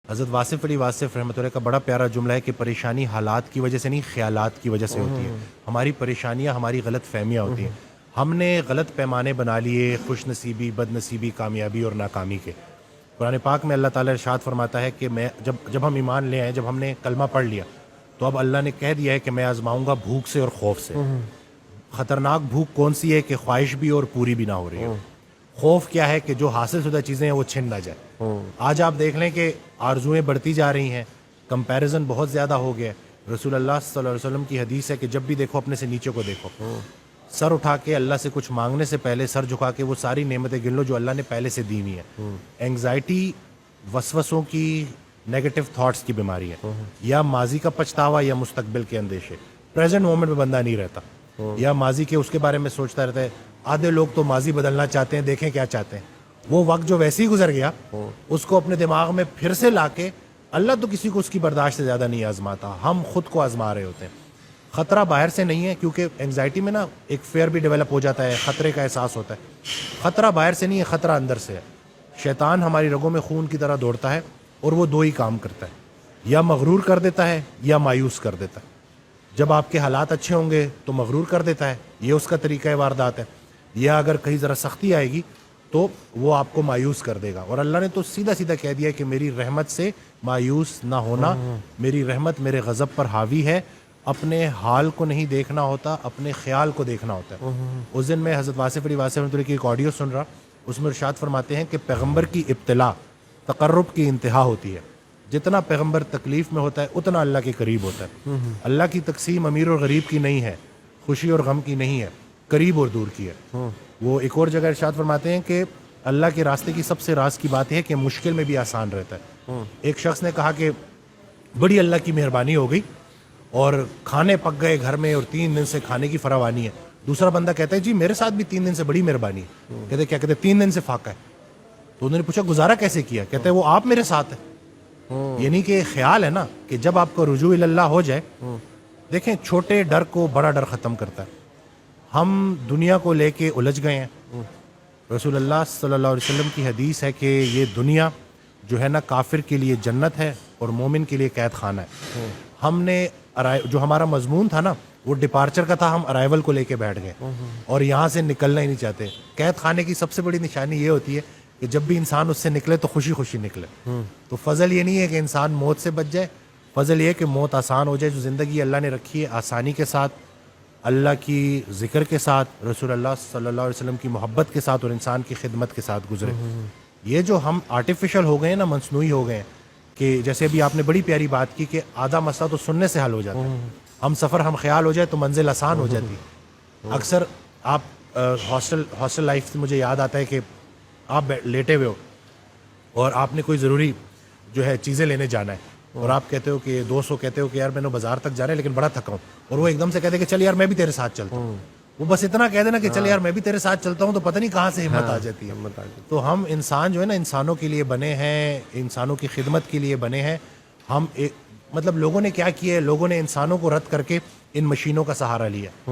حضرت واصف علی واصف رحمۃ اللہ کا بڑا پیارا جملہ ہے کہ پریشانی حالات کی وجہ سے نہیں، خیالات کی وجہ سے ہوتی ہے. ہماری پریشانیاں ہماری غلط فہمیاں ہوتی ہیں. ہم نے غلط پیمانے بنا لیے خوش نصیبی، بد نصیبی، کامیابی اور ناکامی کے. قرآن پاک میں اللہ تعالیٰ ارشاد فرماتا ہے کہ میں جب ہم ایمان لے آئے، جب ہم نے کلمہ پڑھ لیا تو اب اللہ نے کہہ دیا ہے کہ میں آزماؤں گا بھوک سے اور خوف سے. خطرناک بھوک کون سی ہے کہ خواہش بھی اور پوری بھی نہ ہو رہی ہو. خوف کیا ہے کہ جو حاصل شدہ چیزیں ہیں وہ چھن نہ جائے. آج آپ دیکھ لیں کہ آرزویں بڑھتی جا رہی ہیں، کمپیریزن بہت زیادہ ہو گیا. رسول اللہ صلی اللہ علیہ وسلم کی حدیث ہے کہ جب بھی دیکھو اپنے سے نیچے کو دیکھو. سر اٹھا کے اللہ سے کچھ مانگنے سے پہلے سر جھکا کے وہ ساری نعمتیں گن لو جو اللہ نے پہلے سے دی ہوئی ہیں. اینگزائٹی وسوسوں کی، نیگیٹو تھاٹس کی بیماری ہے. یا ماضی کا پچھتاوا یا مستقبل کے اندیشے. پریزنٹ مومنٹ میں بندہ نہیں رہتا، یا ماضی کے اس کے بارے میں سوچتا رہتا ہے. آدھے لوگ تو ماضی بدلنا چاہتے ہیں، دیکھیں کیا چاہتے ہیں. وہ وقت جو ویسے ہی گزر گیا اس کو اپنے دماغ میں پھر سے لا کے، اللہ تو کسی کو اس کی برداشت سے زیادہ نہیں آزماتا، ہم خود کو آزما رہے ہوتے ہیں. خطرہ باہر سے نہیں ہے، کیونکہ انگزائٹی میں نا ایک فیئر بھی ڈیولپ ہو جاتا ہے، خطرے کا احساس ہوتا ہے. خطرہ باہر سے نہیں ہے، خطرہ اندر سے ہے. شیطان ہماری رگوں میں خون کی طرح دوڑتا ہے اور وہ دو ہی کام کرتا ہے، یا مغرور کر دیتا ہے یا مایوس کر دیتا ہے. جب آپ کے حالات اچھے ہوں گے تو مغرور کر دیتا ہے، یہ اس کا طریقہ واردات ہے. یا اگر کہیں ذرا سختی آئے گی تو وہ آپ کو مایوس کر دے گا. اور اللہ نے تو سیدھا سیدھا کہہ دیا کہ میری رحمت سے مایوس نہ ہونا، میری رحمت میرے غضب پر حاوی ہے. اپنے حال کو نہیں دیکھنا ہوتا، اپنے خیال کو دیکھنا ہوتا ہے. اس دن میں حضرت واصف علی واصف رحمۃ اللہ کی ایک آڈیو سن رہا، اس میں ارشاد فرماتے ہیں کہ پیغمبر کی ابتلا تقرب کی انتہا ہوتی ہے. جتنا پیغمبر تکلیف میں ہوتا ہے اتنا اللہ کے قریب ہوتا ہے. اللہ کی تقسیم امیر اور غریب کی نہیں ہے، خوشی اور غم کی نہیں ہے، قریب اور دور کی ہے. وہ ایک اور جگہ ارشاد فرماتے ہیں کہ اللہ کے راستے کی سب سے راز کی بات ہے کہ مشکل میں بھی آسان رہتا ہے. ایک شخص نے کہا کہ بڑی اللہ کی مہربانی ہو گئی اور کھانے پک گئے گھر میں اور 3 دن سے کھانے کی فراوانی ہے. دوسرا بندہ کہتا ہے جی میرے ساتھ بھی 3 دن سے بڑی مہربانی ہے. کہتے کیا؟ کہتے 3 دن سے فاقہ ہے. تو انہوں نے پوچھا گزارا کیسے کیا؟ کہتے وہ آپ میرے ساتھ ہیں. یعنی کہ خیال ہے نا کہ جب آپ کا رجوع اللہ ہو جائے، دیکھیں چھوٹے ڈر کو بڑا ڈر ختم کرتا ہے. ہم دنیا کو لے کے الجھ گئے ہیں. رسول اللہ صلی اللہ علیہ وسلم کی حدیث ہے کہ یہ دنیا جو ہے نا کافر کے لیے جنت ہے اور مومن کے لیے قید خانہ ہے. ہم نے جو ہمارا مضمون تھا نا وہ ڈپارچر کا تھا، ہم ارائیول کو لے کے بیٹھ گئے اور یہاں سے نکلنا ہی نہیں چاہتے. قید خانے کی سب سے بڑی نشانی یہ ہوتی ہے کہ جب بھی انسان اس سے نکلے تو خوشی خوشی نکلے. تو فضل یہ نہیں ہے کہ انسان موت سے بچ جائے، فضل یہ ہے کہ موت آسان ہو جائے. جو زندگی اللہ نے رکھی ہے آسانی کے ساتھ، اللہ کی ذکر کے ساتھ، رسول اللہ صلی اللہ علیہ وسلم کی محبت کے ساتھ اور انسان کی خدمت کے ساتھ گزرے. یہ جو ہم آرٹیفیشل ہو گئے ہیں نا، مصنوعی ہو گئے ہیں، کہ جیسے ابھی آپ نے بڑی پیاری بات کی کہ آدھا مسئلہ تو سننے سے حل ہو جاتا ہے. ہم سفر ہم خیال ہو جائے تو منزل آسان ہو جاتی. اکثر آپ ہاسٹل لائف سے مجھے یاد آتا ہے کہ آپ لیٹے ہوئے ہو اور آپ نے کوئی ضروری جو ہے چیزیں لینے جانا ہے اور آپ کہتے ہو کہ دوست کو کہتے ہو کہ یار میں نے بازار تک جانا ہے لیکن بڑا تھکا ہوں، اور وہ ایک دم سے کہتے ہیں کہ چل یار میں بھی تیرے ساتھ چلتا ہوں. وہ بس اتنا کہہ دینا کہ چل یار میں بھی تیرے ساتھ چلتا ہوں تو پتہ نہیں کہاں سے ہمت آ جاتی ہے. تو ہم انسان جو ہے نا انسانوں کے لیے بنے ہیں، انسانوں کی خدمت کے لیے بنے ہیں. ہم مطلب لوگوں نے کیا کیا ہے، لوگوں نے انسانوں کو رد کر کے ان مشینوں کا سہارا لیا.